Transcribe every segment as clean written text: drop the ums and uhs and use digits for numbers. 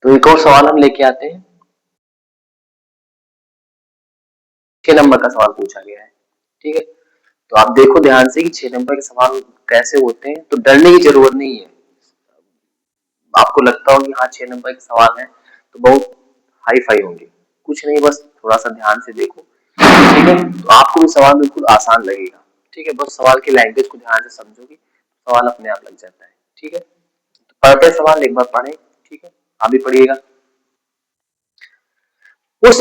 तो एक और सवाल हम लेके आते हैं। 6 नंबर का सवाल पूछा गया है, ठीक है। तो आप देखो ध्यान से कि 6 नंबर के सवाल कैसे होते हैं, तो डरने की जरूरत नहीं है। आपको लगता हो कि हाँ 6 नंबर के सवाल हैं तो बहुत हाई फाई होंगे, कुछ नहीं, बस थोड़ा सा ध्यान से देखो, ठीक है। तो आपको भी सवाल बिल्कुल आसान लगेगा, ठीक है। बस सवाल की लैंग्वेज को ध्यान से समझोगे, सवाल अपने आप लग जाता है, ठीक है। तो पढ़ते सवाल एक बार पढ़े, ठीक है, आप भी पढ़िएगा। उस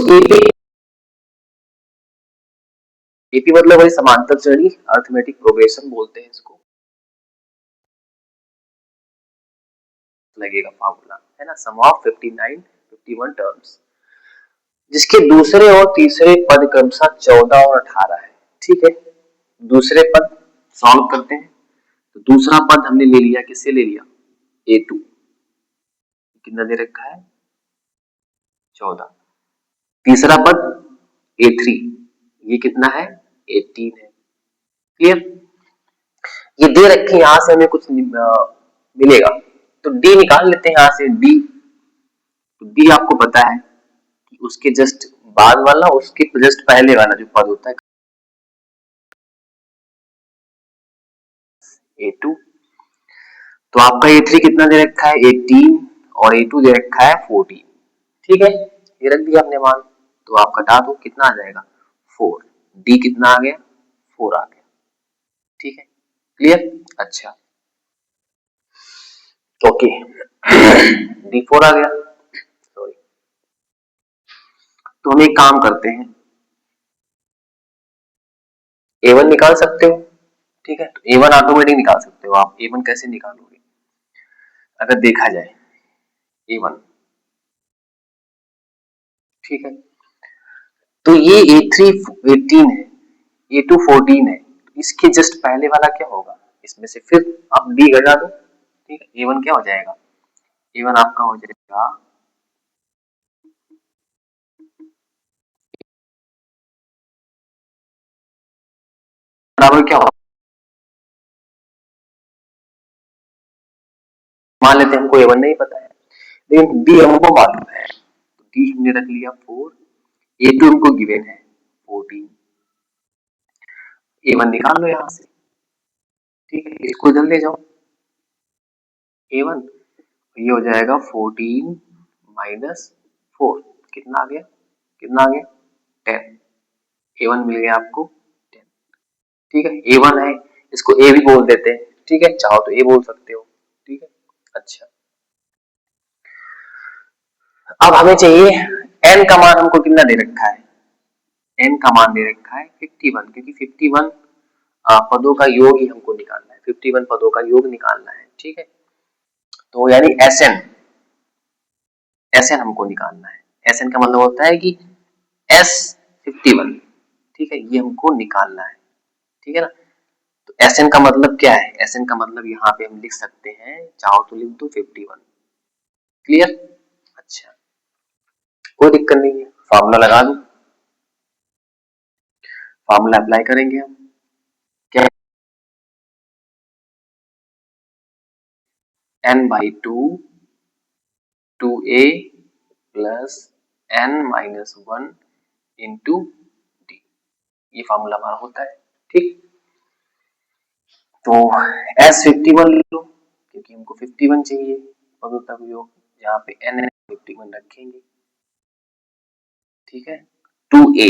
एपी मतलब वही समांतर श्रेणी, अर्थमेटिक प्रोग्रेशन बोलते हैं इसको, लगेगा फॉर्मूला है ना, सम ऑफ 59 51 टर्म्स, जिसके दूसरे और तीसरे पद क्रमशः 14 और 18 है, ठीक है। दूसरे पद सॉल्व करते हैं, तो दूसरा पद हमने ले लिया, किससे ले लिया, A2, कितना दे रखा है 14। तीसरा पद A3, ये कितना है 18 है, क्लियर। ये दे रखे, यहां से हमें कुछ मिलेगा, तो डी निकाल लेते हैं, यहां से डी, तो डी आपको पता है कि उसके जस्ट बाद वाला, उसके जस्ट पहले वाला जो पद होता है A2, तो आपका A3 कितना दे रखा है 18 और A2 दे रखा है 14, ठीक है। ये रख दिया हमने मान, तो आप घटा दो, कितना आ जाएगा 4, डी कितना आ गया 4 आ गया, ठीक है, क्लियर। अच्छा, ओके, डी 4 आ गया, सॉरी। तो हम एक काम करते हैं, A1 निकाल सकते हो, ठीक है। तो A1 ऑटोमेटिक निकाल सकते हो आप। A1 कैसे निकालोगे, अगर देखा जाए A1, ठीक है। तो ये A3 18 है, A2 14 है, इसके जस्ट पहले वाला क्या होगा, इसमें से फिर आप D घटा दो, ठीक है। A1 क्या हो जाएगा, A1 आपका हो जाएगा बराबर क्या होगा, मान लेते हैं हमको A1 नहीं पता है, लेकिन D हमको मालूम है, तो D हमने रख लिया 4, A2 हमको गिवन है 14, A1 निकाल लो यहां से, ठीक है। इसको इधर ले जाओ A1, ये हो जाएगा 14 माइनस 4, कितना आ गया, कितना आ गया 10, A1 मिल गया आपको 10, ठीक है। A1 है, इसको A भी बोल देते हैं, ठीक है, चाहो तो A बोल सकते हो, ठीक है। अच्छा, अब हमें चाहिए n का मान, हमको कितना दे रखा है, n का मान दे रखा है 51, क्योंकि 51 पदों का योग ही हमको निकालना है, 51 पदों का योग निकालना है, ठीक है। तो यानी SN हमको निकालना है। SN का मतलब होता है कि S51, ठीक है, ये हमको निकालना है, ठीक है ना। तो SN का मतलब क्या है, SN का मतलब यहाँ पे हम लिख सकते हैं, चाहो तो लिख दो 51, क्लियर। अच्छा, कोई दिक्कत नहीं है, फॉर्मूला लगा दो, फॉर्मूला अप्लाई करेंगे हम, क्या n/2 2a plus n-1 into D, ये फॉर्मूला हमारा होता है, ठीक। तो S51 ले लो, क्योंकि हमको 51 चाहिए पदों तक योग, यहाँ पे n 51 रखेंगे, ठीक है। 2a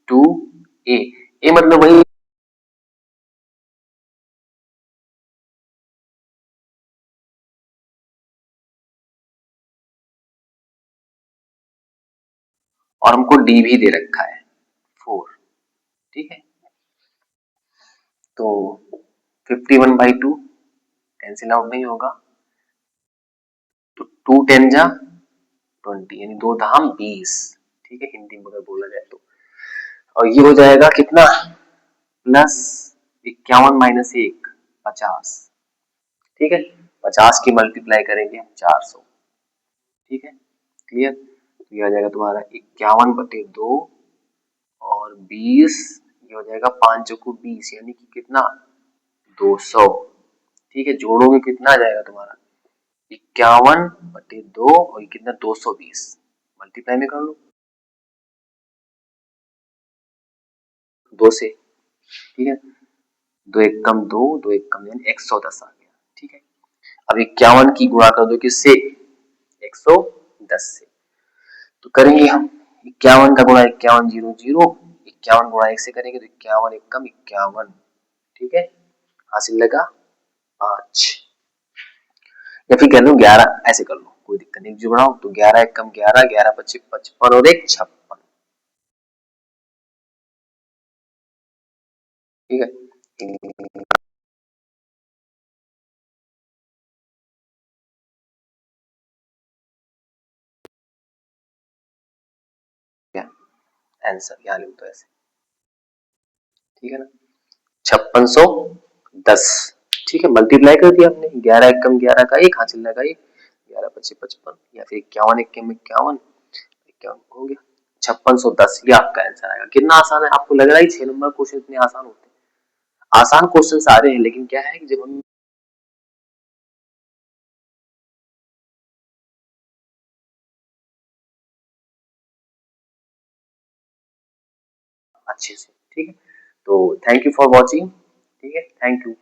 2a, ए मतलब वही, और हमको डी भी दे रखा है 4, ठीक है। तो 51/2 कैंसिल आउट नहीं होगा, तो 2 10 जा 20, यानी 2 धाम 20, ठीक है, हिंदी में अगर बोला जाए तो। और ये हो जाएगा कितना, प्लस 51 माइनस 1 50, ठीक है। 50 की मल्टीप्लाई करेंगे हम 400, ठीक है, क्लियर। तो ये आ जाएगा तुम्हारा 51/2 और 20, ये हो जाएगा 5 को 20, यानी कि कितना 200, ठीक है। जोड़ोगे कितना आ जाएगा तुम्हारा 51/2 और ये कितना 220 मल्टीप्लाई में कर लो 2 से, ठीक है। 2 एक कम 2, 2 एक कम 110 आ गया, ठीक है। अब 51 की गुणा कर दो किससे 110 से, तो करेंगे हम 51 का गुणा 51 0 0, 51 गुणा 1 से करेंगे तो 51 एक कम 51, ठीक है। हासिल लगा 5 या फिर कह लो 11, ऐसे कर लो कोई दिक्कत नहीं, जो बढ़ाओ तो 11 एक कम 11, 11 पच्चीस 55 और 1 56, ठीक है। क्या आंसर यहाँ लिख दो ऐसे, ठीक है ना 5610, ठीक है। मल्टीप्लाई कर दिया हमने 11 एक कम 11 का 1 हासिल लगा 1, 11 पच्चीस 55 या फिर 51 एक कम 51, 51 हो गया 5610, ये आपका आंसर आएगा। कितना आसान है, आपको लग रहा है 6 नंबर क्वेश्चन इतने आसान होते हैं? आसान क्वेश्चन सारे हैं, लेकिन क्या है कि जब हम अच्छे से, ठीक है। तो थैंक यू फॉर वॉचिंग, ठीक है, थैंक यू।